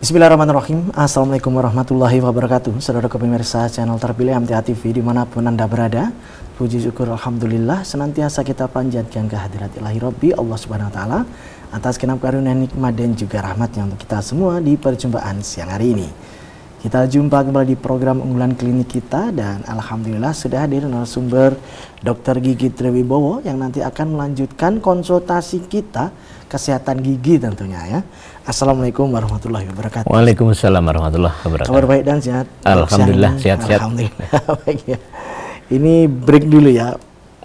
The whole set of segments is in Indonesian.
Bismillahirrahmanirrahim. Assalamualaikum warahmatullahi wabarakatuh. Saudara pemirsa channel terpilih MTA TV dimanapun Anda berada, puji syukur alhamdulillah senantiasa kita panjatkan kehadirat ilahi Rabbi Allah Subhanahu wa taala atas genap karunia nikmat dan juga rahmatnya untuk kita semua di perjumpaan siang hari ini. Kita jumpa kembali di program unggulan klinik kita dan alhamdulillah sudah hadir narasumber Dr. Gigi Triwibowo yang nanti akan melanjutkan konsultasi kita kesehatan gigi tentunya ya. Assalamualaikum warahmatullahi wabarakatuh. Waalaikumsalam warahmatullahi wabarakatuh. Kabar baik dan sehat? Alhamdulillah sehat-sehat. Alhamdulillah baik ya. Ini break dulu ya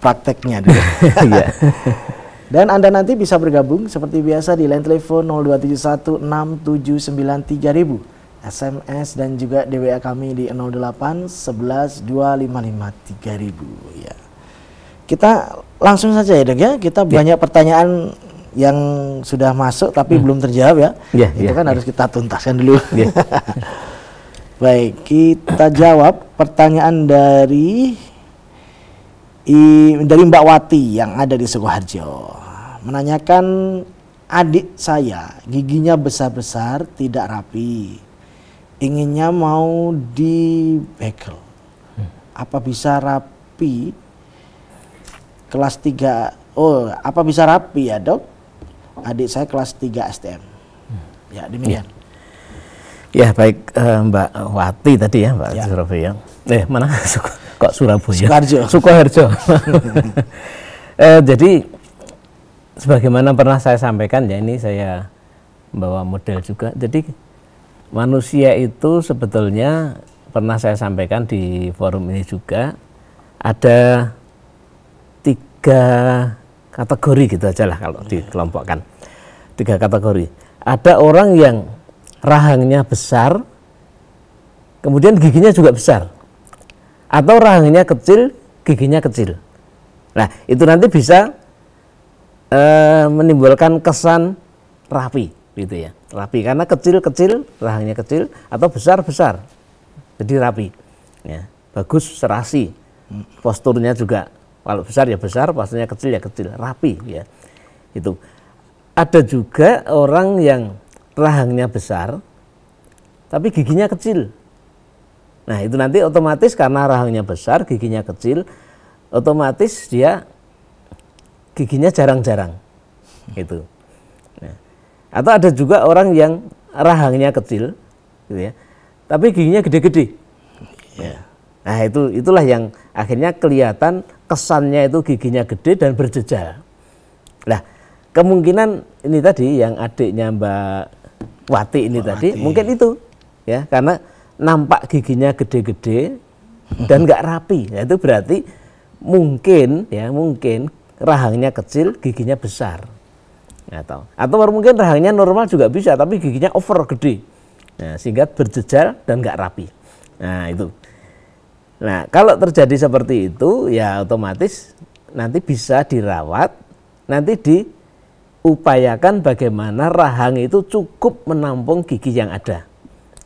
prakteknya dulu. Iya. Dan Anda nanti bisa bergabung seperti biasa di line telepon 02716793000. SMS dan juga DWA kami di 08 11 255 3000 ya. Kita langsung saja ya Dok ya. Kita banyak pertanyaan yang sudah masuk tapi belum terjawab ya. Itu kan harus kita tuntaskan dulu. Baik, kita jawab pertanyaan dari Mbak Wati yang ada di Sukoharjo. Menanyakan, adik saya giginya besar-besar tidak rapi. Inginnya mau di bekel. Apa bisa rapi? Kelas 3. Oh, apa bisa rapi ya, Dok? Adik saya kelas 3 STM. Ya, demikian. Ya, baik Mbak Wati tadi ya, Mbak Surabaya. Mana kok Surabaya? Sukoharjo. Jadi sebagaimana pernah saya sampaikan ya, ini saya bawa model juga. Jadi manusia itu sebetulnya pernah saya sampaikan di forum ini juga ada 3 kategori gitu aja lah kalau dikelompokkan. 3 kategori. Ada orang yang rahangnya besar, kemudian giginya juga besar. Atau rahangnya kecil, giginya kecil. Nah, itu nanti bisa menimbulkan kesan rapi gitu ya. Rapi karena kecil-kecil, rahangnya kecil, atau besar-besar. Jadi rapi. Ya, bagus, serasi. Posturnya juga kalau besar ya besar, posturnya kecil ya kecil, rapi ya. Itu. Ada juga orang yang rahangnya besar tapi giginya kecil. Nah, itu nanti otomatis karena rahangnya besar, giginya kecil, otomatis dia giginya jarang-jarang. Gitu. Nah, atau ada juga orang yang rahangnya kecil gitu ya, tapi giginya gede-gede. Ya. Nah, itulah yang akhirnya kelihatan kesannya itu giginya gede dan berjejal. Nah, kemungkinan ini tadi yang adiknya Mbak Wati ini tadi mungkin itu ya, karena nampak giginya gede-gede dan nggak rapi. Nah, itu berarti mungkin rahangnya kecil, giginya besar. Atau mungkin rahangnya normal juga bisa, tapi giginya over gede. Nah, sehingga berjejal dan nggak rapi. Nah, itu. Nah, kalau terjadi seperti itu, ya otomatis nanti bisa dirawat, nanti diupayakan bagaimana rahang itu cukup menampung gigi yang ada.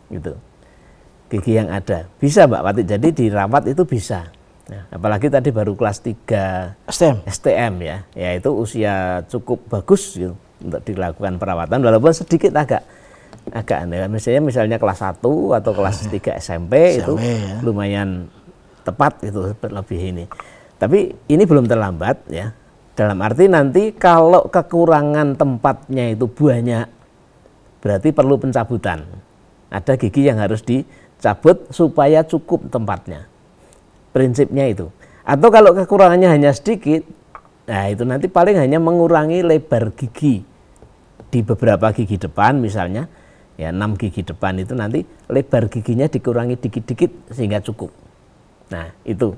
Gitu. Gigi yang ada. Bisa Mbak Wati, jadi dirawat itu bisa. Nah, apalagi tadi baru kelas 3 STM ya. Ya itu usia cukup bagus gitu, untuk dilakukan perawatan walaupun sedikit agak aneh. Misalnya kelas 1 atau kelas 3 SMP itu ya, lumayan tepat itu lebih ini. Tapi ini belum terlambat ya. Dalam arti nanti kalau kekurangan tempatnya itu banyak, berarti perlu pencabutan. Ada gigi yang harus dicabut supaya cukup tempatnya. Prinsipnya itu. Atau kalau kekurangannya hanya sedikit, nah itu nanti paling hanya mengurangi lebar gigi di beberapa gigi depan misalnya, ya 6 gigi depan itu nanti lebar giginya dikurangi dikit-dikit sehingga cukup. Nah itu.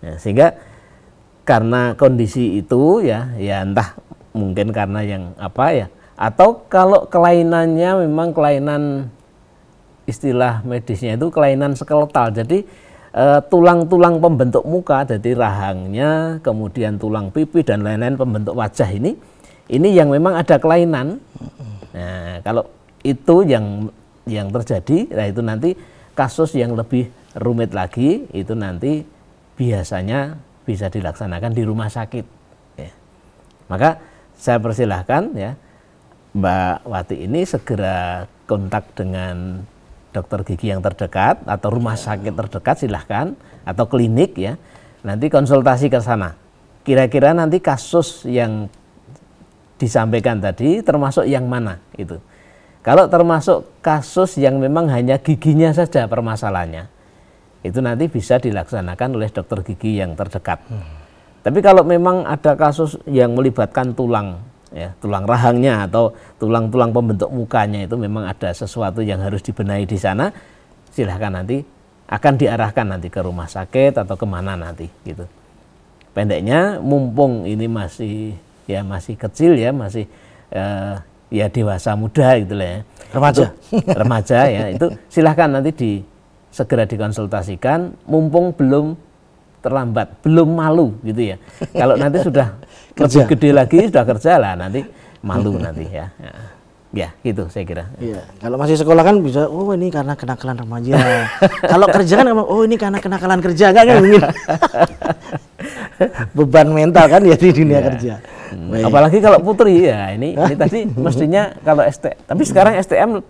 Nah, sehingga karena kondisi itu ya entah mungkin karena yang apa ya, atau kalau kelainannya memang kelainan, istilah medisnya itu kelainan skeletal. Jadi tulang-tulang pembentuk muka, jadi rahangnya, kemudian tulang pipi dan lain-lain pembentuk wajah ini yang memang ada kelainan. Nah, kalau itu yang terjadi, nah itu nanti kasus yang lebih rumit lagi, itu nanti biasanya bisa dilaksanakan di rumah sakit. Ya. Maka saya persilahkan ya Mbak Wati ini segera kontak dengan dokter gigi yang terdekat atau rumah sakit terdekat silahkan, atau klinik ya, nanti konsultasi ke sana. Kira-kira nanti kasus yang disampaikan tadi termasuk yang mana itu. Kalau termasuk kasus yang memang hanya giginya saja permasalahannya, itu nanti bisa dilaksanakan oleh dokter gigi yang terdekat. Tapi kalau memang ada kasus yang melibatkan tulang, ya, tulang rahangnya atau tulang-tulang pembentuk mukanya, itu memang ada sesuatu yang harus dibenahi di sana, silahkan nanti akan diarahkan nanti ke rumah sakit atau kemana nanti gitu. Pendeknya, mumpung ini masih kecil ya, masih ya dewasa muda gitu lah ya, remaja ya, itu silahkan nanti segera dikonsultasikan, mumpung belum terlambat, belum malu gitu ya. Kalau nanti sudah lebih gede lagi, sudah kerja lah, nanti malu nanti ya. Ya gitu saya kira. Iya. Kalau masih sekolah kan bisa, oh ini karena kenakalan remaja. Kalau kerja kan, oh ini karena kenakalan kerja, kan mungkin. Beban mental kan ya di dunia kerja. Apalagi kalau putri ya, ini tadi mestinya kalau tapi sekarang STM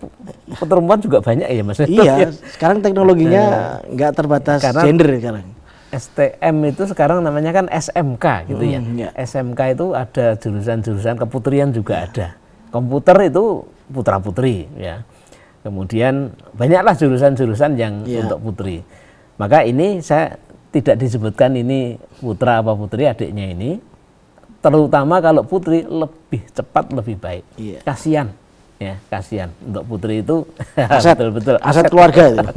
perempuan juga banyak ya Mas. Iya, sekarang teknologinya nggak terbatas gender sekarang. STM itu sekarang namanya kan SMK gitu ya. SMK itu ada jurusan-jurusan, keputrian juga ada. Komputer itu putra-putri ya. Kemudian banyaklah jurusan-jurusan yang untuk putri. Maka ini saya tidak disebutkan ini putra apa putri adiknya ini. Terutama kalau putri lebih cepat lebih baik. Kasihan ya, kasihan. Untuk putri itu aset, betul-betul aset keluarga itu.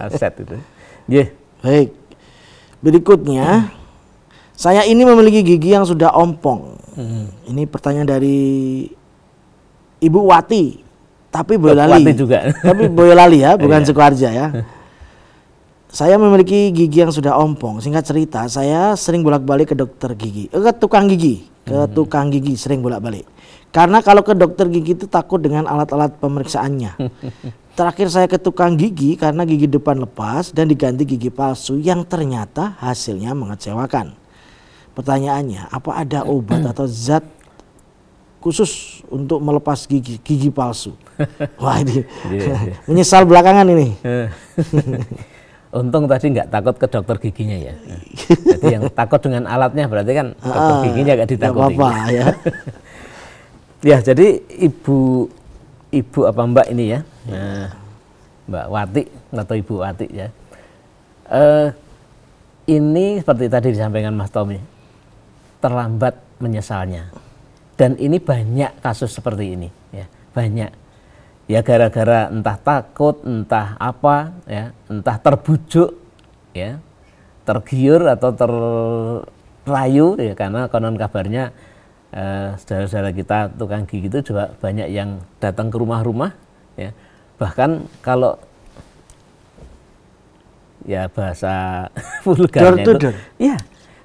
Aset itu. Yeah. Baik. Berikutnya, saya ini memiliki gigi yang sudah ompong. Ini pertanyaan dari Ibu Wati, tapi Boyolali. Wati juga. Tapi Boyolali ya, bukan Sukoharja ya. Saya memiliki gigi yang sudah ompong. Singkat cerita, saya sering bolak-balik ke dokter gigi, ke tukang gigi sering bolak-balik. Karena kalau ke dokter gigi itu takut dengan alat-alat pemeriksaannya. Terakhir saya ke tukang gigi karena gigi depan lepas dan diganti gigi palsu yang ternyata hasilnya mengecewakan. Pertanyaannya, apa ada obat atau zat khusus untuk melepas gigi palsu? Wah ini menyesal belakangan ini. Untung tadi nggak takut ke dokter giginya ya. Jadi yang takut dengan alatnya berarti kan dokter giginya nggak ditakuti. Apa ya? Ya jadi ibu apa Mbak ini ya, Mbak Wati atau Ibu Wati ya. Ini seperti tadi disampaikan Mas Tommy, terlambat menyesalnya. Dan ini banyak kasus seperti ini ya, banyak. Ya gara-gara entah takut, entah apa ya, entah terbujuk ya, tergiur atau terrayu ya, karena konon kabarnya saudara-saudara kita tukang gigi itu juga banyak yang datang ke rumah-rumah ya. Bahkan kalau ya bahasa vulgarnya itu ya,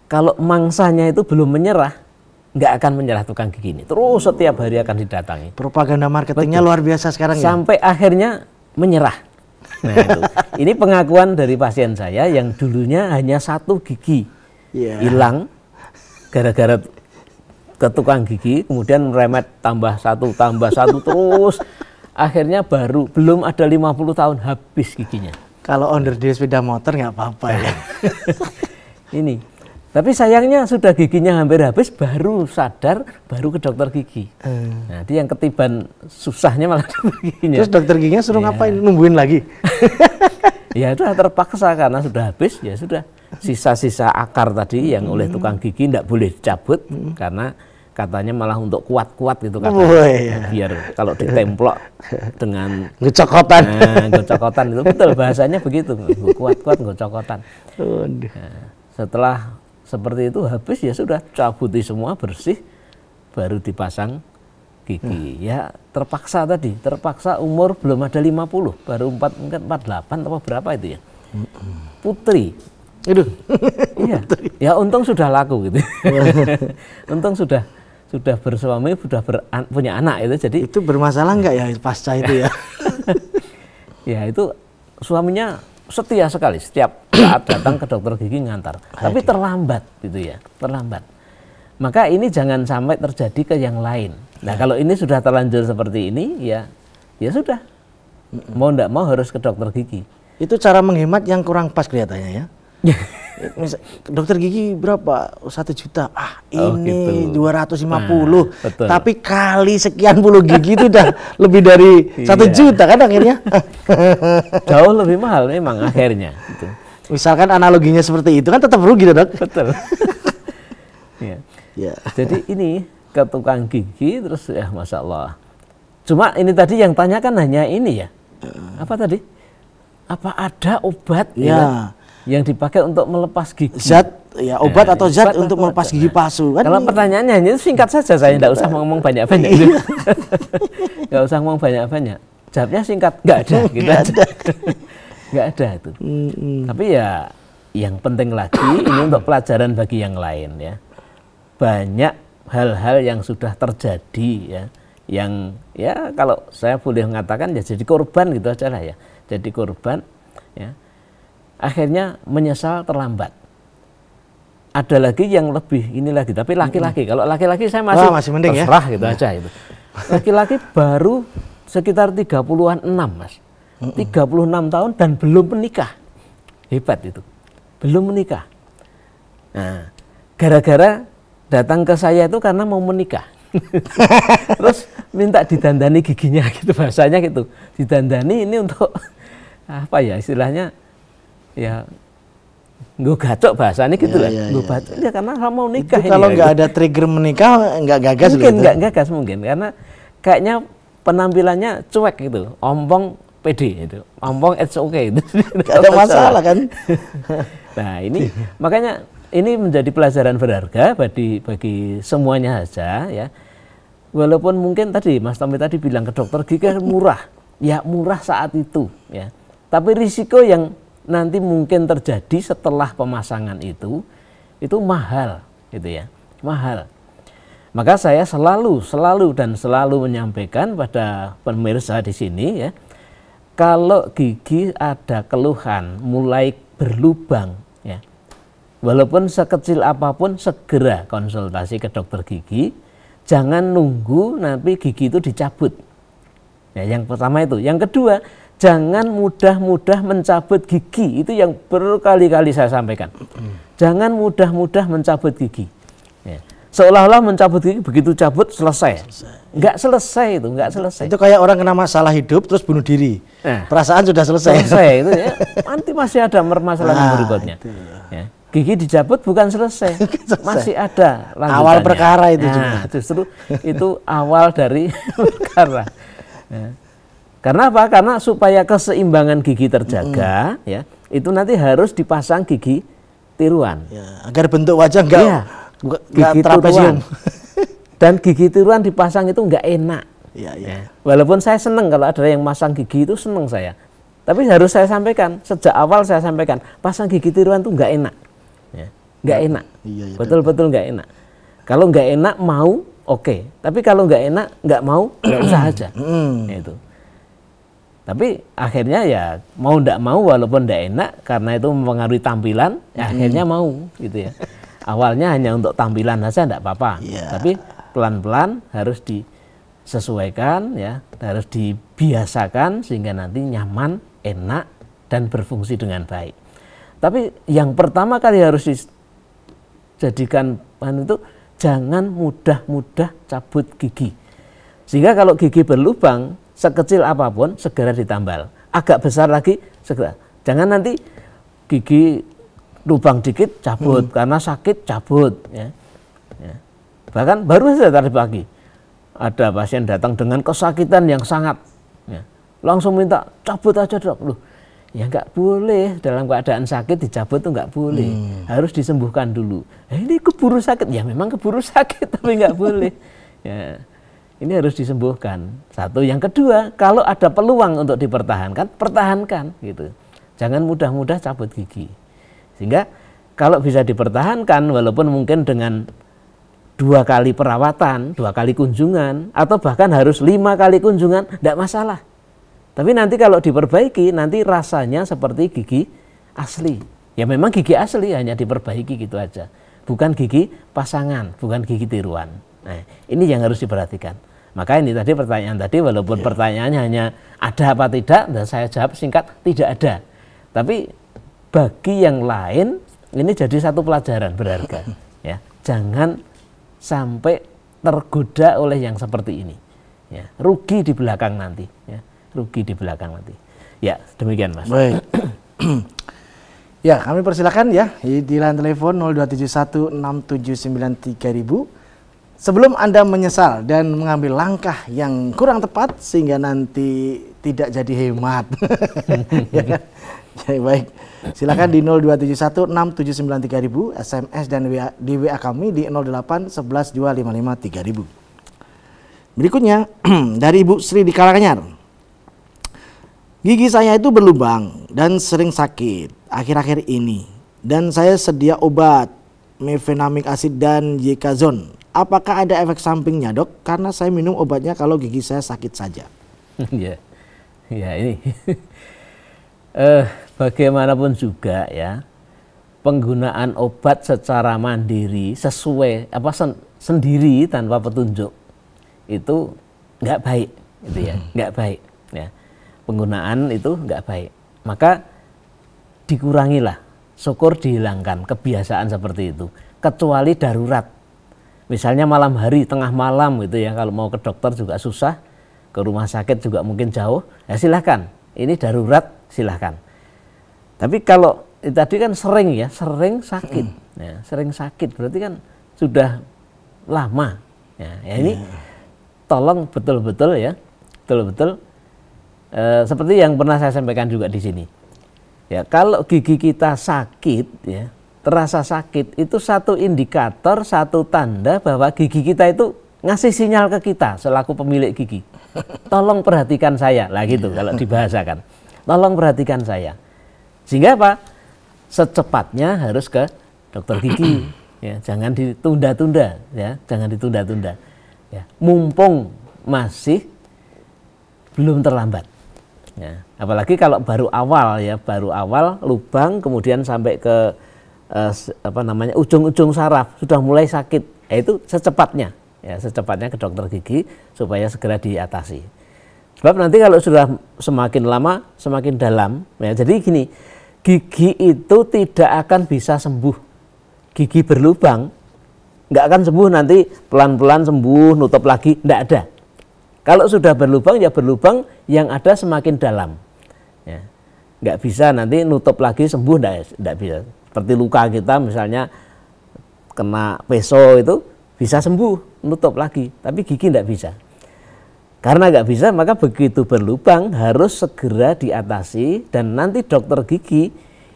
kalau mangsanya itu belum menyerah, nggak akan menyerah tukang gigi ini. Terus setiap hari akan didatangi. Propaganda marketingnya luar biasa sekarang ya. Sampai akhirnya menyerah. Nah itu. Ini pengakuan dari pasien saya yang dulunya hanya satu gigi hilang gara-gara ke tukang gigi, kemudian remet tambah satu terus. Akhirnya baru belum ada 50 tahun habis giginya. Kalau onder di sepeda motor nggak apa-apa ya. Ini. Tapi sayangnya sudah giginya hampir habis, baru sadar, baru ke dokter gigi. Nah, dia yang ketiban susahnya malah dokter giginya. Terus dokter giginya suruh ngapain? Nungguin lagi? Ya itu terpaksa karena sudah habis, ya sudah. Sisa-sisa akar tadi yang oleh tukang gigi tidak boleh dicabut, karena katanya malah untuk kuat-kuat gitu katanya. Biar kalau ditemplok dengan gocokotan. Gocokotan itu betul bahasanya begitu, kuat-kuat gocokotan. Nah, setelah seperti itu habis ya sudah cabuti semua bersih, baru dipasang gigi. Ya terpaksa tadi, terpaksa umur belum ada 50, baru mungkin 48 atau berapa itu ya. Putri. Aduh. Iya. Ya untung sudah laku gitu. Untung sudah bersuami, sudah punya anak itu. Jadi itu bermasalah nggak ya pasca itu ya? Ya itu suaminya setia sekali, setiap saat datang ke dokter gigi ngantar. Tapi terlambat gitu ya, terlambat. Maka ini jangan sampai terjadi ke yang lain. Nah kalau ini sudah terlanjur seperti ini, ya sudah, Mau ndak mau harus ke dokter gigi. Itu cara menghemat yang kurang pas kelihatannya ya. Dokter gigi berapa? 1 juta. Ini gitu. 250. Betul. Tapi kali sekian puluh gigi itu udah lebih dari 1 juta kan akhirnya. Jauh lebih mahal memang akhirnya. Gitu. Misalkan analoginya seperti itu kan tetap rugi, Dok. Betul. Ya. Jadi ini ke tukang gigi terus ya Masya Allah. Cuma ini tadi yang tanyakan hanya ini ya. Apa tadi? Apa ada obat yang dipakai untuk melepas gigi? Zat, ya obat atau zat untuk melepas gigi palsu kan? Kalau pertanyaannya hanya singkat saja, saya tidak usah ngomong banyak-banyak. Nggak usah ngomong banyak-banyak. Jawabnya singkat, nggak ada. Gitu aja. Nggak ada itu. Tapi ya yang penting lagi ini untuk pelajaran bagi yang lain ya. Banyak hal-hal yang sudah terjadi ya, yang ya kalau saya boleh mengatakan ya jadi korban gitu aja lah ya. Jadi korban ya. Akhirnya menyesal terlambat. Ada lagi yang lebih ini lagi, tapi laki-laki. Kalau laki-laki saya masih mending terserah gitu aja itu. Laki-laki baru sekitar 36 Mas. 36 tahun dan belum menikah. Hebat itu. Belum menikah. Nah, gara-gara datang ke saya itu karena mau menikah. Terus minta didandani giginya gitu, bahasanya gitu. Didandani ini untuk apa ya istilahnya ya gue gacok bahasanya gitu lah. Gue bacok ya karena mau nikah itu. Kalau nggak ada trigger menikah nggak gagas. Mungkin nggak gagas mungkin karena kayaknya penampilannya cuek gitu, ompong pede itu, ompong it's okay itu. Nggak ada masalah kan. Nah ini makanya ini menjadi pelajaran berharga bagi semuanya saja ya. Walaupun mungkin tadi Mas Tommy tadi bilang ke dokter gigi murah, ya murah saat itu ya. Tapi risiko yang nanti mungkin terjadi setelah pemasangan itu mahal gitu ya, mahal. Maka saya selalu menyampaikan pada pemirsa di sini ya, kalau gigi ada keluhan mulai berlubang ya, walaupun sekecil apapun segera konsultasi ke dokter gigi, jangan nunggu nanti gigi itu dicabut. Ya, yang pertama itu, yang kedua jangan mudah-mudah mencabut gigi, itu yang berkali-kali saya sampaikan. Jangan mudah-mudah mencabut gigi. Ya. Seolah-olah mencabut gigi begitu cabut selesai. Enggak selesai itu, enggak selesai. Itu kayak orang kena masalah hidup terus bunuh diri. Nah, perasaan sudah selesai. Selesai itu ya. Nanti masih ada permasalahan berikutnya. Ya. Gigi dicabut bukan selesai. Masih ada lanjutannya. Awal perkara itu juga. Justru itu awal dari perkara. Ya. Karena apa? Karena supaya keseimbangan gigi terjaga, ya, itu nanti harus dipasang gigi tiruan. Ya, agar bentuk wajah enggak gigi tiruan. Dan gigi tiruan dipasang itu enggak enak. Ya. Walaupun saya senang kalau ada yang masang gigi itu senang saya. Tapi harus saya sampaikan, sejak awal saya sampaikan, pasang gigi tiruan itu enggak enak. Ya. Enggak enak. Betul-betul enggak enak. Kalau enggak enak mau, oke. Tapi kalau enggak enak, enggak mau, enggak usah aja. Itu. Tapi akhirnya ya mau ndak mau walaupun ndak enak karena itu mempengaruhi tampilan, ya akhirnya mau gitu ya. Awalnya hanya untuk tampilan saja ndak apa-apa, tapi pelan-pelan harus disesuaikan ya, harus dibiasakan sehingga nanti nyaman, enak dan berfungsi dengan baik. Tapi yang pertama kali harus dijadikan itu jangan mudah-mudah cabut gigi. Sehingga kalau gigi berlubang sekecil apapun segera ditambal, agak besar lagi segera. Jangan nanti gigi lubang dikit cabut karena sakit cabut ya. Bahkan baru saja tadi pagi ada pasien datang dengan kesakitan yang sangat ya. Langsung minta cabut aja dok. Loh, ya nggak boleh dalam keadaan sakit dicabut tuh nggak boleh, harus disembuhkan dulu. Ini keburu sakit, ya memang keburu sakit tapi nggak boleh ya. Ini harus disembuhkan. Satu, yang kedua, kalau ada peluang untuk dipertahankan, pertahankan gitu. Jangan mudah-mudah cabut gigi. Sehingga kalau bisa dipertahankan, walaupun mungkin dengan 2 kali perawatan, 2 kali kunjungan, atau bahkan harus 5 kali kunjungan, tidak masalah. Tapi nanti kalau diperbaiki, nanti rasanya seperti gigi asli. Ya memang gigi asli, hanya diperbaiki gitu aja. Bukan gigi pasangan, bukan gigi tiruan. Nah, ini yang harus diperhatikan. Maka ini tadi pertanyaan tadi, walaupun pertanyaannya hanya ada apa tidak, dan saya jawab singkat, tidak ada. Tapi bagi yang lain ini jadi satu pelajaran berharga. Ya, jangan sampai tergoda oleh yang seperti ini. Ya, rugi di belakang nanti. Ya, rugi di belakang nanti. Ya, demikian Mas. Baik. Ya, kami persilakan ya di line telepon 02716793.000. Sebelum Anda menyesal dan mengambil langkah yang kurang tepat sehingga nanti tidak jadi hemat. Ya kan? Ya, baik. Silakan di 02716793.000, SMS dan di WA kami di 08112553.000. Berikutnya dari Ibu Sri di Karanganyar. Gigi saya itu berlubang dan sering sakit akhir-akhir ini. Dan saya sedia obat mefenamic acid dan Yekazon. Apakah ada efek sampingnya, Dok? Karena saya minum obatnya kalau gigi saya sakit saja. Ya, ya ini. Bagaimanapun juga ya, penggunaan obat secara mandiri sesuai sendiri tanpa petunjuk itu nggak baik, gitu ya, nggak baik. Ya, penggunaan itu nggak baik. Maka dikurangilah, syukur dihilangkan kebiasaan seperti itu. Kecuali darurat. Misalnya malam hari, tengah malam gitu ya, kalau mau ke dokter juga susah, ke rumah sakit juga mungkin jauh, ya silahkan. Ini darurat, silahkan. Tapi kalau tadi kan sering ya, sering sakit. Ya, sering sakit berarti kan sudah lama. Ya ini tolong betul-betul ya, betul-betul seperti yang pernah saya sampaikan juga di sini. Ya, kalau gigi kita sakit ya, terasa sakit, itu satu indikator, satu tanda bahwa gigi kita itu ngasih sinyal ke kita selaku pemilik gigi. Tolong perhatikan saya, lah gitu kalau dibahasakan. Tolong perhatikan saya. Sehingga apa? Secepatnya harus ke dokter gigi. Ya, jangan ditunda-tunda, ya, jangan ditunda-tunda. Ya, mumpung masih belum terlambat. Ya, apalagi kalau baru awal ya, baru awal lubang kemudian sampai ke ujung-ujung saraf sudah mulai sakit, itu secepatnya ya, secepatnya ke dokter gigi supaya segera diatasi. Sebab nanti kalau sudah semakin lama semakin dalam ya, jadi gini, gigi itu tidak akan bisa sembuh. Gigi berlubang nggak akan sembuh, nanti pelan-pelan sembuh, nutup lagi, nggak ada. Kalau sudah berlubang ya berlubang yang ada semakin dalam ya. Nggak bisa nanti nutup lagi sembuh, nggak bisa. Seperti luka kita misalnya kena peso itu bisa sembuh, nutup lagi, tapi gigi tidak bisa. Karena nggak bisa, maka begitu berlubang harus segera diatasi, dan nanti dokter gigi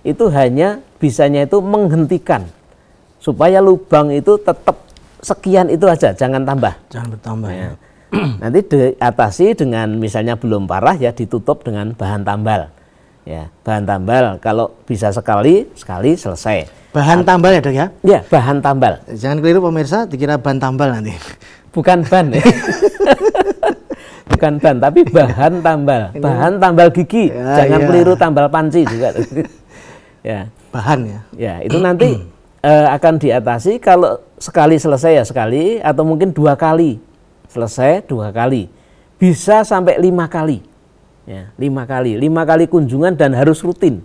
itu hanya bisanya itu menghentikan supaya lubang itu tetap sekian itu aja, jangan tambah. Jangan bertambah ya. Nanti diatasi dengan misalnya belum parah ya, ditutup dengan bahan tambal. Ya, bahan tambal kalau bisa sekali selesai. Bahan tambal ya, Dok ya? Ya, bahan tambal. Jangan keliru pemirsa, dikira bahan tambal nanti. Bukan ban ya. Bukan ban, tapi bahan tambal. Bahan tambal gigi. Ya, jangan ya. keliru tambal panci juga. Ya. Bahan ya. Ya, itu nanti akan diatasi kalau sekali selesai ya sekali, atau mungkin 2 kali. Selesai 2 kali. Bisa sampai 5 kali. Ya, 5 kali kunjungan dan harus rutin.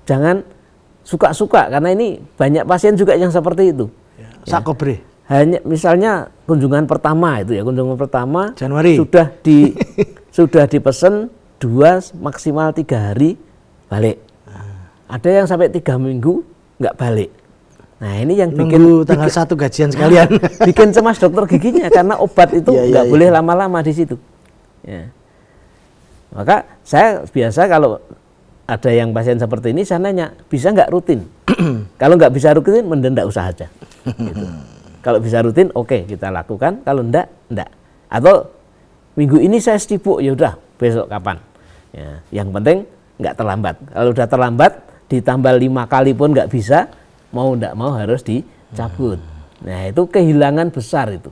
Jangan suka-suka, karena ini banyak pasien juga yang seperti itu. Ya. Sakobre. Hanya misalnya kunjungan pertama itu ya, kunjungan pertama Januari sudah dipesan 2 maksimal 3 hari balik. Ada yang sampai 3 minggu nggak balik. Nah, ini yang nunggu tanggal 1 gajian sekalian. Bikin cemas dokter giginya, karena obat itu nggak boleh lama-lama di situ. Ya. Maka saya biasa kalau ada yang pasien seperti ini, saya nanya, bisa nggak rutin? Kalau nggak bisa rutin, mending nggak usah aja. Gitu. Kalau bisa rutin, oke, kita lakukan. Kalau enggak. Atau minggu ini saya sibuk, ya udah besok kapan. Ya, yang penting nggak terlambat. Kalau udah terlambat, ditambah 5 kali pun nggak bisa, mau nggak mau harus dicabut. Nah, itu kehilangan besar itu.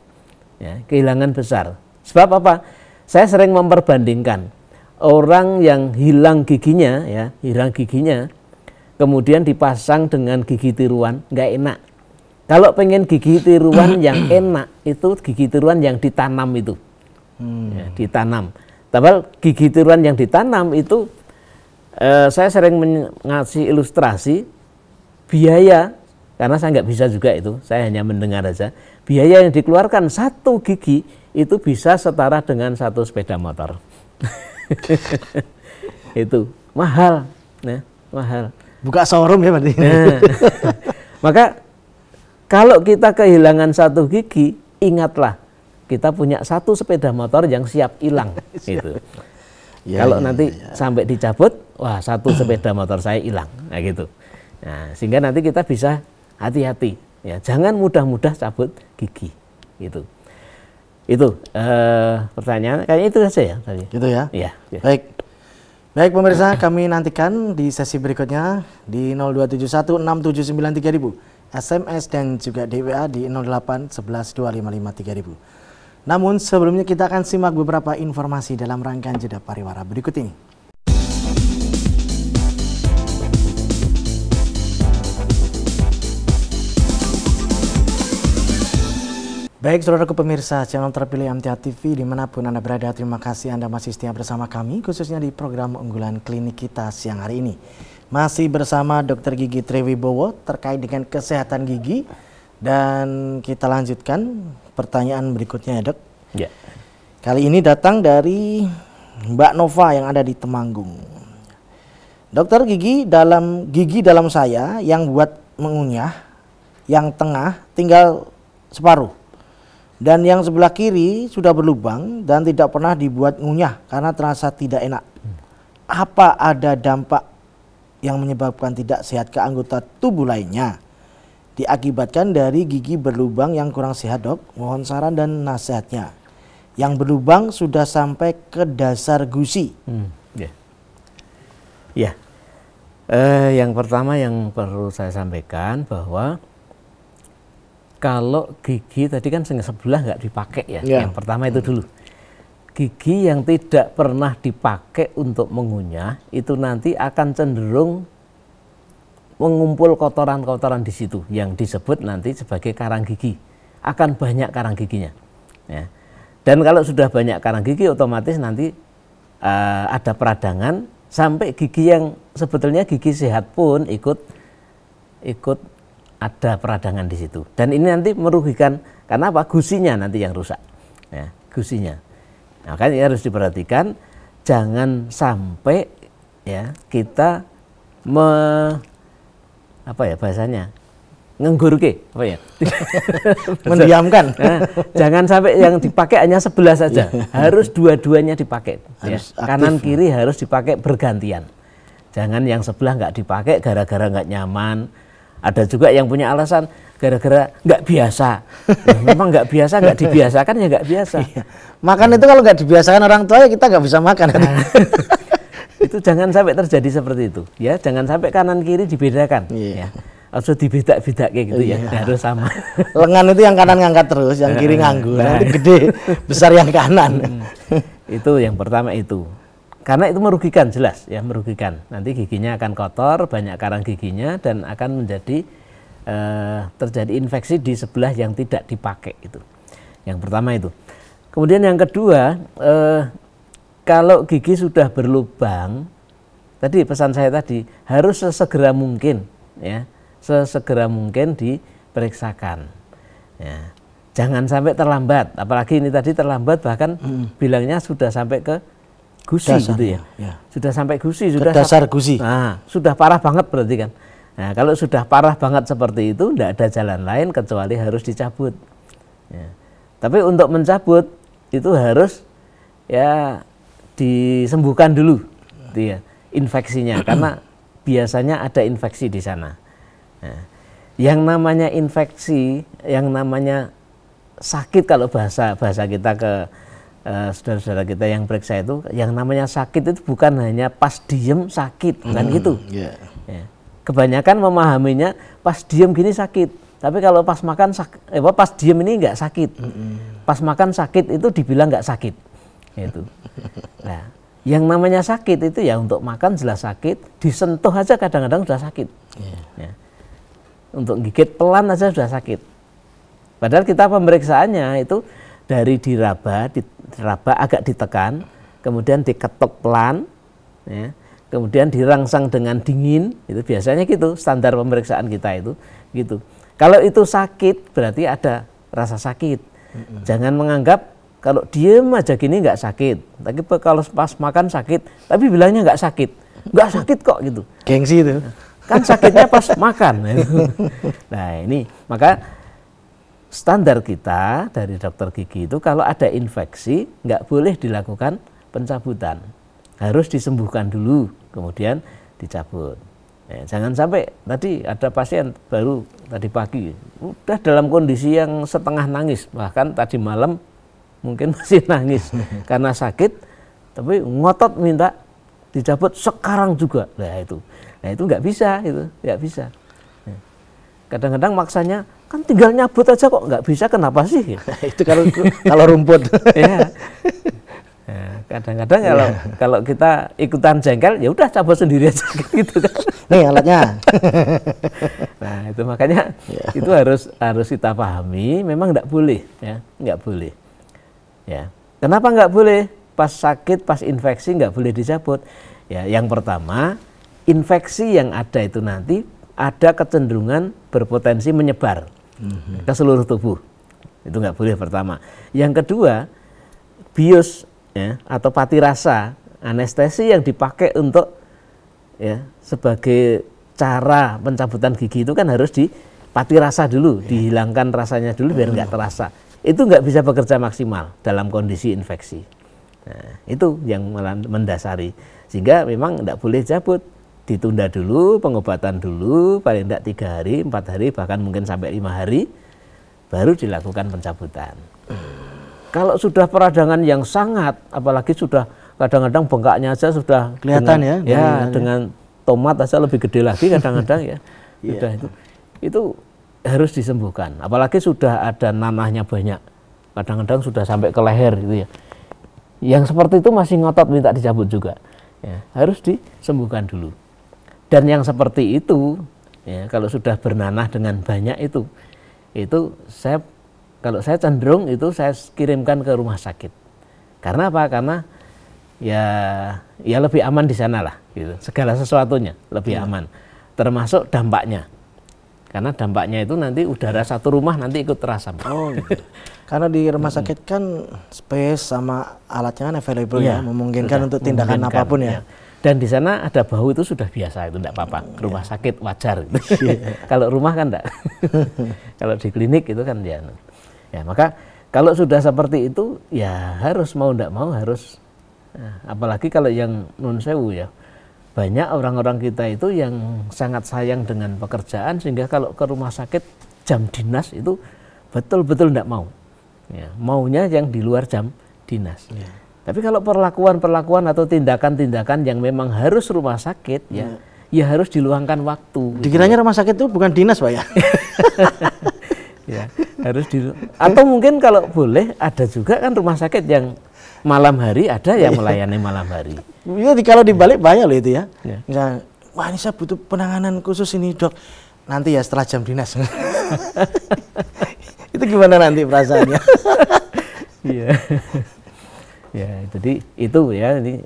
Ya, kehilangan besar. Sebab apa? Saya sering memperbandingkan. Orang yang hilang giginya, kemudian dipasang dengan gigi tiruan, nggak enak. Kalau pengen gigi tiruan yang enak, itu gigi tiruan yang ditanam itu. ya, ditanam. Tapi gigi tiruan yang ditanam itu saya sering ngasih ilustrasi biaya, karena saya nggak bisa juga itu, saya hanya mendengar aja. Biaya yang dikeluarkan satu gigi itu bisa setara dengan satu sepeda motor. Itu mahal, ya, mahal. Buka showroom ya berarti. Nah, maka kalau kita kehilangan satu gigi, ingatlah kita punya satu sepeda motor yang siap hilang. Gitu. Ya, kalau nanti sampai dicabut, wah satu sepeda motor saya hilang, nah gitu. Nah, sehingga nanti kita bisa hati-hati, ya jangan mudah-mudah cabut gigi. Gitu. Itu pertanyaan, kayaknya itu saja ya tadi. Gitu ya. Iya. Ya. Baik pemirsa, kami nantikan di sesi berikutnya di 02716793000, SMS dan juga DWA di 08112553.000. Namun sebelumnya kita akan simak beberapa informasi dalam rangkaian jeda pariwara berikut ini. Baik saudaraku pemirsa channel terpilih MTA TV dimanapun Anda berada, terima kasih Anda masih setia bersama kami khususnya di program unggulan klinik kita siang hari ini. Masih bersama Dr. Gigi Triwibowo terkait dengan kesehatan gigi, dan kita lanjutkan pertanyaan berikutnya ya dok. Ya. Kali ini datang dari Mbak Nova yang ada di Temanggung. Dokter, gigi dalam saya yang buat mengunyah, yang tengah tinggal separuh. Dan yang sebelah kiri sudah berlubang dan tidak pernah dibuat ngunyah karena terasa tidak enak. Apa ada dampak yang menyebabkan tidak sehat ke anggota tubuh lainnya diakibatkan dari gigi berlubang yang kurang sehat dok? Mohon saran dan nasihatnya. Yang berlubang sudah sampai ke dasar gusi. Yang pertama yang perlu saya sampaikan bahwa kalau gigi tadi kan sebelah nggak dipakai ya. Yang pertama itu dulu. Gigi yang tidak pernah dipakai untuk mengunyah itu nanti akan cenderung mengumpul kotoran-kotoran di situ yang disebut nanti sebagai karang gigi. Akan banyak karang giginya. Ya. Dan kalau sudah banyak karang gigi otomatis nanti ada peradangan sampai gigi yang sebetulnya gigi sehat pun ikut ada peradangan di situ, dan ini nanti merugikan karena apa? Gusinya nanti yang rusak, ya, gusinya. Nah, kan ini harus diperhatikan, jangan sampai ya kita bahasanya ngenggurke, mendiamkan. Nah, jangan sampai yang dipakai hanya sebelah saja, harus dua-duanya dipakai. Harus ya. Kanan kiri harus dipakai bergantian. Jangan yang sebelah nggak dipakai gara-gara nggak nyaman. Ada juga yang punya alasan gara-gara nggak biasa. Memang nggak biasa, nggak dibiasakan ya nggak biasa. Makan itu kalau nggak dibiasakan orang tua ya kita nggak bisa makan. Itu jangan sampai terjadi seperti itu. Ya, jangan sampai kanan kiri dibedakan. Ya. Harus dibedak-bedak kayak gitu ya, harus sama. Lengan itu yang kanan ngangkat terus, yang kiri nganggur. Nanti gede, besar yang kanan. Itu yang pertama itu. Karena itu merugikan, jelas ya, merugikan. Nanti giginya akan kotor, banyak karang giginya, dan akan menjadi terjadi infeksi di sebelah yang tidak dipakai itu. Yang pertama itu. Kemudian yang kedua, kalau gigi sudah berlubang, tadi pesan saya tadi harus sesegera mungkin, ya, sesegera mungkin diperiksakan. Ya. Jangan sampai terlambat, apalagi ini tadi terlambat bahkan bilangnya sudah sampai ke gusi gitu ya. Sudah sampai gusi, sudah dasar gusi. Nah, sudah parah banget berarti kan. Nah, kalau sudah parah banget seperti itu, tidak ada jalan lain kecuali harus dicabut. Ya. Tapi untuk mencabut itu harus ya disembuhkan dulu, ya, infeksinya, karena biasanya ada infeksi di sana. Nah, yang namanya infeksi, yang namanya sakit, kalau bahasa kita ke saudara-saudara kita yang periksa itu, yang namanya sakit itu bukan hanya pas diem sakit, bukan gitu. Ya. Kebanyakan memahaminya pas diem gini sakit, tapi kalau pas makan pas diem ini nggak sakit. Pas makan sakit itu dibilang nggak sakit. Itu. Nah, yang namanya sakit itu ya untuk makan jelas sakit, disentuh aja kadang-kadang sudah sakit. Ya. Untuk gigit pelan aja sudah sakit. Padahal kita pemeriksaannya itu dari diraba, diraba agak ditekan, kemudian diketuk pelan, ya, kemudian dirangsang dengan dingin, itu biasanya gitu standar pemeriksaan kita itu gitu. Kalau itu sakit berarti ada rasa sakit. Jangan menganggap kalau diem aja gini nggak sakit, tapi kalau pas makan sakit, tapi bilangnya nggak sakit kok gitu. Gengsi itu. Kan sakitnya pas makan. Nah ini maka standar kita dari dokter gigi itu kalau ada infeksi nggak boleh dilakukan pencabutan, harus disembuhkan dulu, kemudian dicabut. Ya, jangan sampai tadi ada pasien baru tadi pagi udah dalam kondisi yang setengah nangis, bahkan tadi malam mungkin masih nangis karena sakit, tapi ngotot minta dicabut sekarang juga. Nah itu nggak bisa, itu nggak bisa. Kadang-kadang maksanya kan tinggal nyabut aja kok nggak bisa, kenapa sih? Itu kalau rumput. Ya. Nah, kadang-kadang kalau kita ikutan jengkel, ya udah cabut sendiri aja gitu kan. Nih alatnya. Nah itu makanya itu harus kita pahami, memang nggak boleh, ya nggak boleh. Ya kenapa nggak boleh? Pas sakit, pas infeksi nggak boleh dicabut. Ya yang pertama, infeksi yang ada itu nanti ada kecenderungan berpotensi menyebar ke seluruh tubuh. Itu nggak boleh pertama. Yang kedua, bius ya, atau pati rasa, anestesi yang dipakai untuk ya sebagai cara pencabutan gigi itu kan harus dipati rasa dulu, dihilangkan rasanya dulu biar nggak terasa. Itu nggak bisa bekerja maksimal dalam kondisi infeksi. Nah, itu yang mendasari. Sehingga memang nggak boleh cabut, ditunda dulu, pengobatan dulu, paling tidak 3 hari, 4 hari, bahkan mungkin sampai 5 hari, baru dilakukan pencabutan. Kalau sudah peradangan yang sangat, apalagi sudah kadang-kadang bengkaknya aja sudah kelihatan dengan, dengan tomat aja lebih gede lagi kadang-kadang ya. Sudah itu harus disembuhkan. Apalagi sudah ada nanahnya banyak, kadang-kadang sudah sampai ke leher gitu ya. Yang seperti itu masih ngotot minta dicabut juga, ya, harus disembuhkan dulu. Dan yang seperti itu, ya, kalau sudah bernanah dengan banyak itu kalau saya cenderung itu saya kirimkan ke rumah sakit. Karena apa? Karena ya lebih aman di sana lah, gitu. Segala sesuatunya lebih aman, termasuk dampaknya. Karena dampaknya itu nanti udara satu rumah nanti ikut terasa. Oh, gitu. Karena di rumah sakit kan space sama alatnya kan available ya, memungkinkan untuk tindakan apapun ya. Dan di sana ada bau itu sudah biasa, itu enggak apa-apa. Rumah sakit wajar. Kalau rumah kan enggak. Kalau di klinik itu kan ya maka kalau sudah seperti itu ya harus mau enggak mau harus. Nah, apalagi kalau yang nun sewu ya. Banyak orang-orang kita itu yang sangat sayang dengan pekerjaan sehingga kalau ke rumah sakit jam dinas itu betul-betul enggak mau. Ya, maunya yang di luar jam dinas. Ya. Tapi kalau perlakuan atau tindakan-tindakan yang memang harus rumah sakit ya harus diluangkan waktu. Dikiranya rumah sakit itu bukan dinas, Pak ya? Ya, harus atau mungkin kalau boleh ada juga kan rumah sakit yang malam hari, ada yang melayani malam hari. Iya, kalau dibalik banyak loh itu ya. Misalnya, wah ini saya butuh penanganan khusus ini dok. Nanti ya setelah jam dinas. Itu gimana nanti perasaannya? Iya. Ya, jadi itu ya ini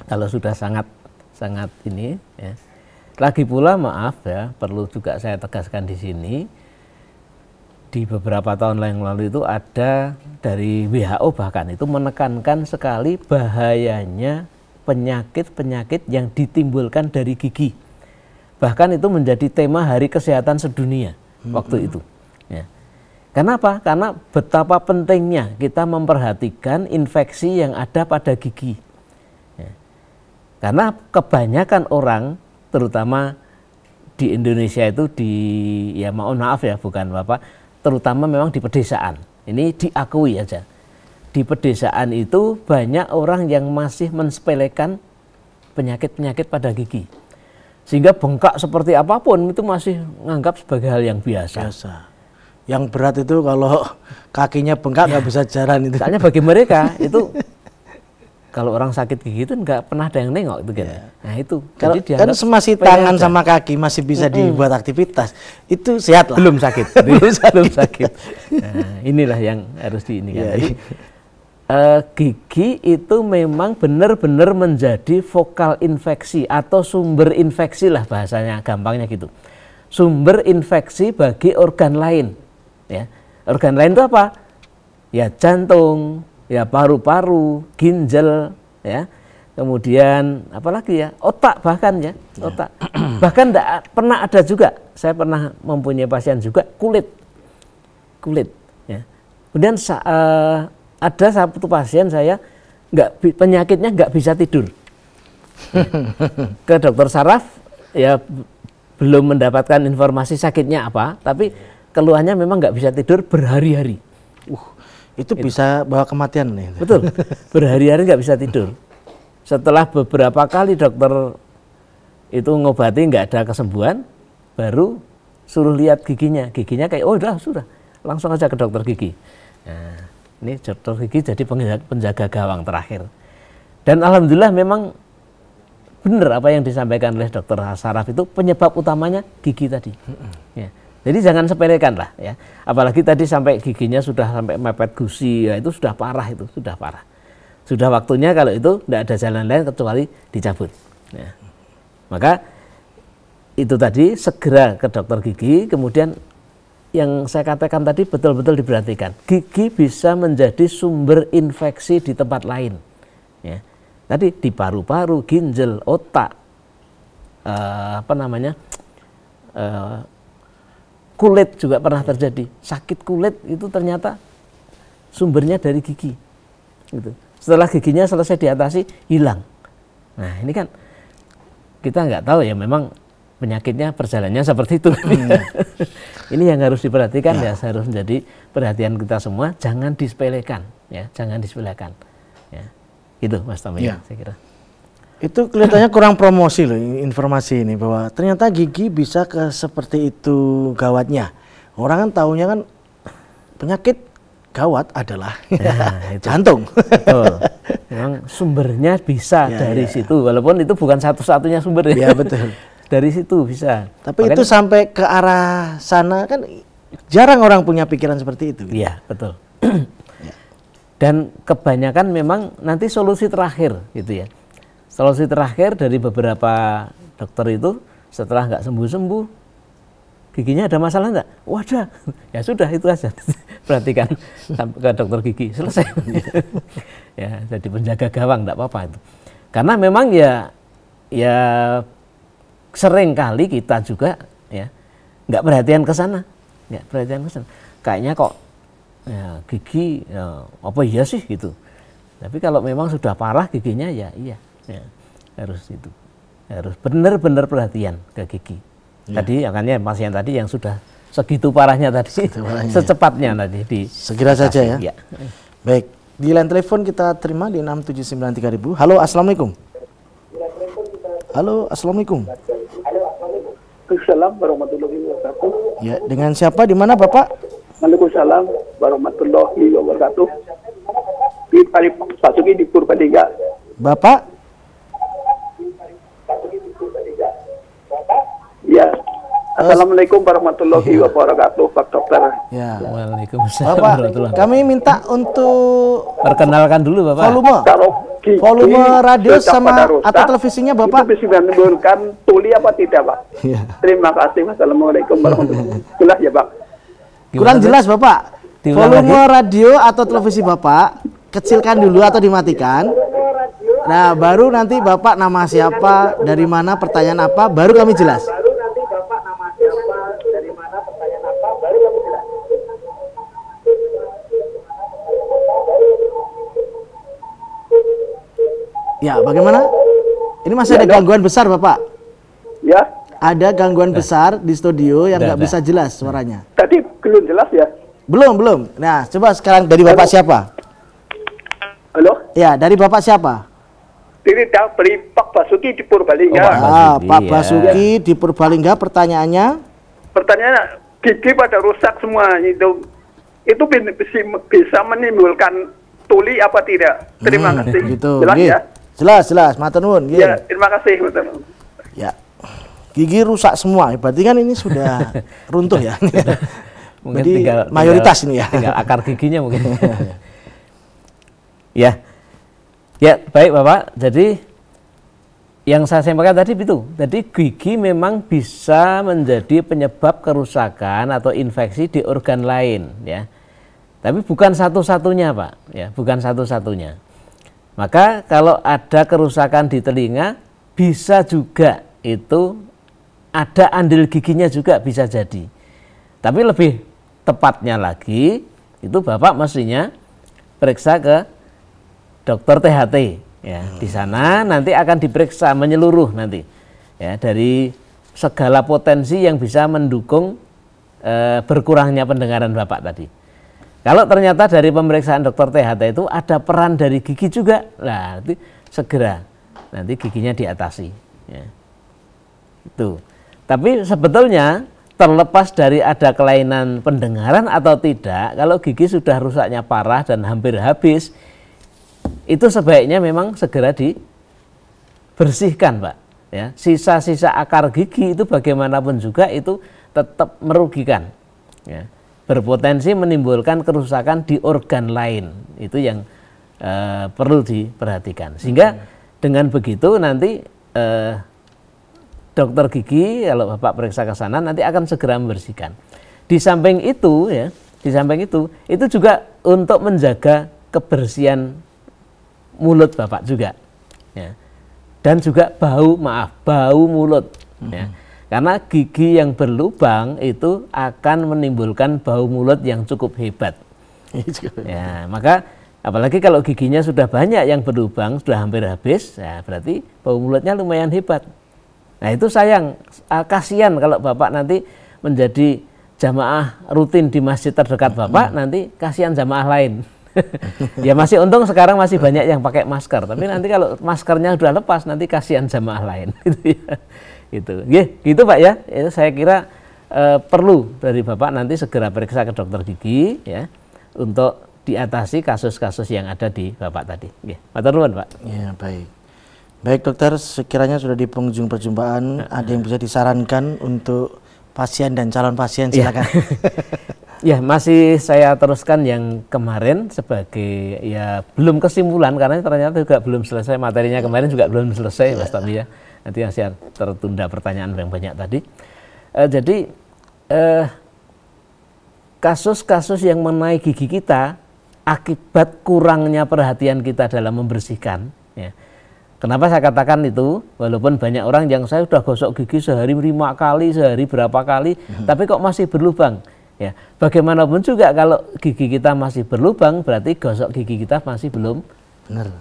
kalau sudah sangat ini ya. Lagi pula maaf ya, perlu juga saya tegaskan di sini. Di beberapa tahun yang lalu itu ada dari WHO bahkan itu menekankan sekali bahayanya penyakit-penyakit yang ditimbulkan dari gigi. Bahkan itu menjadi tema Hari Kesehatan Sedunia waktu itu. Ya. Kenapa? Karena betapa pentingnya kita memperhatikan infeksi yang ada pada gigi. Ya. Karena kebanyakan orang, terutama di Indonesia itu ya mohon maaf ya bukan Bapak, terutama memang di pedesaan. Ini diakui aja. Di pedesaan itu banyak orang yang masih mensepelekan penyakit-penyakit pada gigi. Sehingga bengkak seperti apapun itu masih menganggap sebagai hal yang biasa. Yang berat itu kalau kakinya bengkak nggak bisa jalan itu. Soalnya bagi mereka itu kalau orang sakit gigi itu nggak pernah ada yang nengok itu kan. Nah itu. Kalau kan masih tangan sama kaki masih bisa dibuat aktivitas, itu sehat lah. Belum sakit. Belum sakit. Nah, inilah yang harus diinikan. gigi itu memang benar-benar menjadi vokal infeksi atau sumber infeksi lah bahasanya, gampangnya gitu. Sumber infeksi bagi organ lain. Ya. Organ lain itu apa? Ya jantung, ya paru-paru, ginjal, ya. Kemudian apalagi ya, otak bahkan ya, otak. Bahkan pernah ada juga, saya pernah mempunyai pasien juga kulit, ya. Kemudian ada satu pasien saya penyakitnya nggak bisa tidur. Ke dokter saraf ya belum mendapatkan informasi sakitnya apa, tapi keluhannya memang nggak bisa tidur berhari-hari. Itu bisa bawa kematian nih. Betul, berhari-hari nggak bisa tidur. Setelah beberapa kali dokter itu ngobati nggak ada kesembuhan, baru suruh lihat giginya. Giginya kayak, oh udah sudah, langsung aja ke dokter gigi. Nah, ini dokter gigi jadi penjaga gawang terakhir. Dan alhamdulillah memang benar apa yang disampaikan oleh dokter saraf itu penyebab utamanya gigi tadi. Ya. Jadi jangan sepelekan lah ya. Apalagi tadi sampai giginya sudah sampai mepet gusi, ya itu sudah parah itu, sudah parah. Sudah waktunya kalau itu tidak ada jalan lain kecuali dicabut. Ya. Maka itu tadi segera ke dokter gigi, kemudian yang saya katakan tadi betul-betul diperhatikan. Gigi bisa menjadi sumber infeksi di tempat lain. Ya. Tadi di paru-paru, ginjal, otak, kulit juga pernah terjadi. Sakit kulit itu ternyata sumbernya dari gigi. Gitu. Setelah giginya selesai diatasi, hilang. Nah ini kan kita nggak tahu ya, memang penyakitnya perjalanannya seperti itu. Ini yang harus diperhatikan ya, harus menjadi perhatian kita semua. Jangan disepelekan, ya, jangan disepelekan. Ya. Gitu Mas Tommy, ya. Saya kira. Itu kelihatannya kurang promosi loh informasi ini, bahwa ternyata gigi bisa ke seperti itu gawatnya. Orang kan taunya kan penyakit gawat adalah jantung. Betul. Memang sumbernya bisa dari situ, walaupun itu bukan satu-satunya sumber. Ya betul. Dari situ bisa. Tapi makanya, itu sampai ke arah sana kan jarang orang punya pikiran seperti itu. Iya betul. Dan kebanyakan memang nanti solusi terakhir gitu ya. Solusi terakhir dari beberapa dokter itu setelah nggak sembuh-sembuh, giginya ada masalah enggak? Wadah, ya sudah itu aja. Perhatikan sampai ke dokter gigi, selesai. Ya, jadi penjaga gawang enggak apa-apa itu. Karena memang ya sering kali kita juga ya nggak perhatian ke sana, nggak perhatian ke sana. Kayaknya kok ya, gigi ya, apa iya sih gitu. Tapi kalau memang sudah parah giginya ya iya. Ya, harus itu, harus benar-benar perhatian ke gigi. Ya. Tadi makanya pasien tadi yang sudah segitu parahnya tadi, secepatnya tadi segera saja ya. Ya. Baik, di line telepon kita terima di 6793000. Halo, assalamualaikum. Halo, assalamualaikum. Waalaikumsalam warahmatullahi wabarakatuh. Ya, dengan siapa, di mana Bapak? Waalaikumsalam warahmatullahi wabarakatuh. Di Pasuki di Purbalingga. Bapak? Ya. Assalamualaikum warahmatullahi wabarakatuh, Pak Dokter. Ya. Waalaikumsalam. Bapak, kami minta untuk perkenalkan dulu Bapak. Volume radio sama atau televisinya Bapak. Itu bisa menimbulkan tuli apa tidak, Pak? Ya. Terima kasih. Wassalamualaikum warahmatullahi wabarakatuh. Jelas ya, Pak? Kurang jelas Bapak. Volume radio atau televisi Bapak kecilkan dulu atau dimatikan. Nah, baru nanti Bapak nama siapa, dari mana, pertanyaan apa, baru kami jelas. Ya, bagaimana? Ini masih ada gangguan besar, Bapak? Ya. Ada gangguan besar di studio yang nggak bisa jelas suaranya. Tadi belum jelas ya? Belum. Nah, coba sekarang dari Bapak siapa? Halo? Ya, dari Bapak siapa? Dari Pak Basuki di Purbalingga. Pak Basuki di Purbalingga, pertanyaannya? Pertanyaannya, gigi pada rusak semua itu bisa menimbulkan tuli apa tidak? Terima kasih. Gitu. Jelas ya? Jelas, matur nuwun. Ya, terima kasih. Ya, gigi rusak semua. Berarti kan ini sudah runtuh ya. Mungkin jadi mayoritas ini ya. Tinggal akar giginya mungkin. Ya, ya baik Bapak. Jadi yang saya sampaikan tadi itu, jadi gigi memang bisa menjadi penyebab kerusakan atau infeksi di organ lain, ya. Tapi bukan satu-satunya, Pak, ya, bukan satu-satunya. Maka kalau ada kerusakan di telinga, bisa juga itu ada andil giginya juga bisa jadi. Tapi lebih tepatnya lagi, itu Bapak mestinya periksa ke dokter THT. Ya, di sana nanti akan diperiksa menyeluruh nanti, ya, dari segala potensi yang bisa mendukung berkurangnya pendengaran Bapak tadi. Kalau ternyata dari pemeriksaan dokter THT itu ada peran dari gigi juga, nah nanti segera nanti giginya diatasi. Ya. Itu. Tapi sebetulnya terlepas dari ada kelainan pendengaran atau tidak, kalau gigi sudah rusaknya parah dan hampir habis, itu sebaiknya memang segera dibersihkan, Pak. Ya, sisa-sisa akar gigi itu bagaimanapun juga itu tetap merugikan, ya, berpotensi menimbulkan kerusakan di organ lain. Itu yang perlu diperhatikan. Sehingga dengan begitu nanti dokter gigi kalau Bapak periksa ke sana nanti akan segera membersihkan. Di samping itu, ya, di samping itu juga untuk menjaga kebersihan mulut Bapak juga, ya. Dan juga bau mulut, ya. Karena gigi yang berlubang itu akan menimbulkan bau mulut yang cukup hebat, ya. Maka apalagi kalau giginya sudah banyak yang berlubang, sudah hampir habis, ya, berarti bau mulutnya lumayan hebat. Nah itu sayang, kasihan kalau Bapak nanti menjadi jamaah rutin di masjid terdekat Bapak, nanti kasihan jamaah lain. Ya masih untung sekarang masih banyak yang pakai masker, tapi nanti kalau maskernya sudah lepas nanti kasihan jamaah lain. Gitu, gitu Pak ya. Itu saya kira perlu dari Bapak nanti segera periksa ke dokter gigi, ya, untuk diatasi kasus-kasus yang ada di Bapak tadi. Matur nuwun Pak. Ya baik, baik dokter. Sekiranya sudah di penghujung perjumpaan, ada yang bisa disarankan untuk pasien dan calon pasien, silakan. Ya, masih saya teruskan yang kemarin sebagai ya belum kesimpulan karena ternyata juga belum selesai materinya kemarin juga belum selesai Mas Tommy ya. Nanti masih tertunda pertanyaan yang banyak tadi. Jadi kasus-kasus yang mengenai gigi kita akibat kurangnya perhatian kita dalam membersihkan, ya. Kenapa saya katakan itu? Walaupun banyak orang yang saya sudah gosok gigi sehari 5 kali, sehari berapa kali, tapi kok masih berlubang. Ya, bagaimanapun juga kalau gigi kita masih berlubang, berarti gosok gigi kita masih belum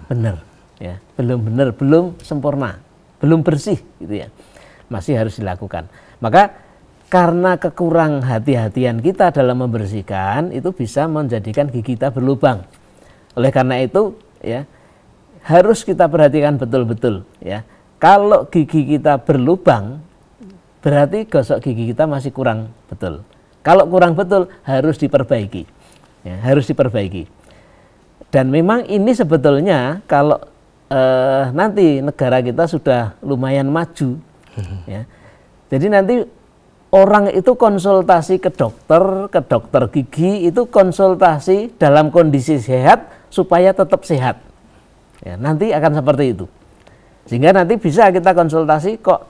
benar, ya, belum benar, belum sempurna, belum bersih, gitu ya, masih harus dilakukan. Maka karena kekurang hati-hatian kita dalam membersihkan, itu bisa menjadikan gigi kita berlubang. Oleh karena itu, ya, harus kita perhatikan betul-betul, ya. Kalau gigi kita berlubang, berarti gosok gigi kita masih kurang betul. Kalau kurang betul harus diperbaiki, ya, harus diperbaiki. Dan memang ini sebetulnya kalau nanti negara kita sudah lumayan maju, ya. Jadi nanti orang itu konsultasi ke dokter gigi itu konsultasi dalam kondisi sehat supaya tetap sehat. Ya, nanti akan seperti itu. Sehingga nanti bisa kita konsultasi kok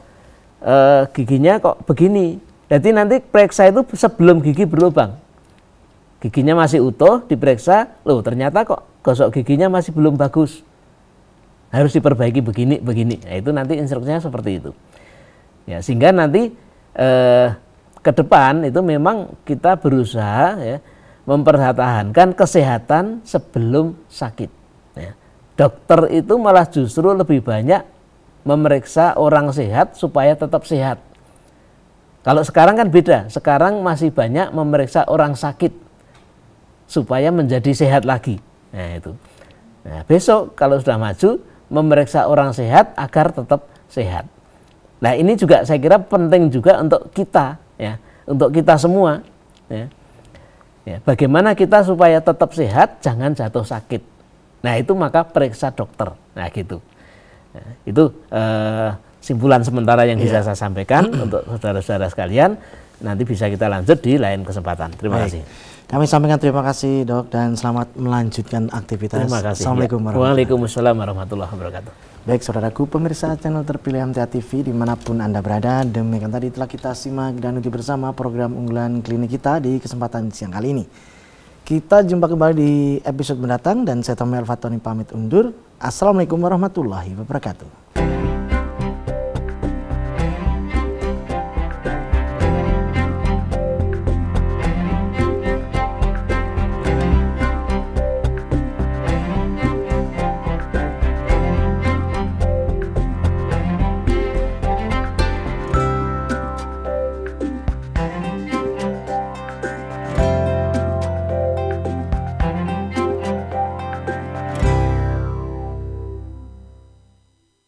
giginya kok begini. Jadi nanti periksa itu sebelum gigi berlubang. Giginya masih utuh, diperiksa, loh ternyata kok gosok giginya masih belum bagus. Harus diperbaiki begini. Nah, itu nanti instruksinya seperti itu. Ya, sehingga nanti ke depan itu memang kita berusaha, ya, mempertahankan kesehatan sebelum sakit. Ya. Dokter itu malah justru lebih banyak memeriksa orang sehat supaya tetap sehat. Kalau sekarang kan beda, sekarang masih banyak memeriksa orang sakit supaya menjadi sehat lagi. Nah itu. Nah, besok kalau sudah maju memeriksa orang sehat agar tetap sehat. Nah ini juga saya kira penting juga untuk kita, ya, untuk kita semua. Ya. Ya, bagaimana kita supaya tetap sehat, jangan jatuh sakit. Nah itu maka periksa dokter. Nah gitu. Nah, itu simpulan sementara yang bisa saya sampaikan untuk saudara-saudara sekalian. nanti bisa kita lanjut di lain kesempatan. Terima Baik. kasih. Kami sampaikan terima kasih Dok dan selamat melanjutkan aktivitas. Terima kasih. Assalamualaikum warahmatullahi Waalaikumsalam warahmatullahi wabarakatuh. Baik saudaraku pemirsa channel terpilih MTA TV dimanapun Anda berada, demikian tadi telah kita simak dan ikuti bersama program unggulan klinik kita di kesempatan siang kali ini. Kita jumpa kembali di episode mendatang dan saya Tommy Al-Fatoni pamit undur. Assalamualaikum warahmatullahi wabarakatuh.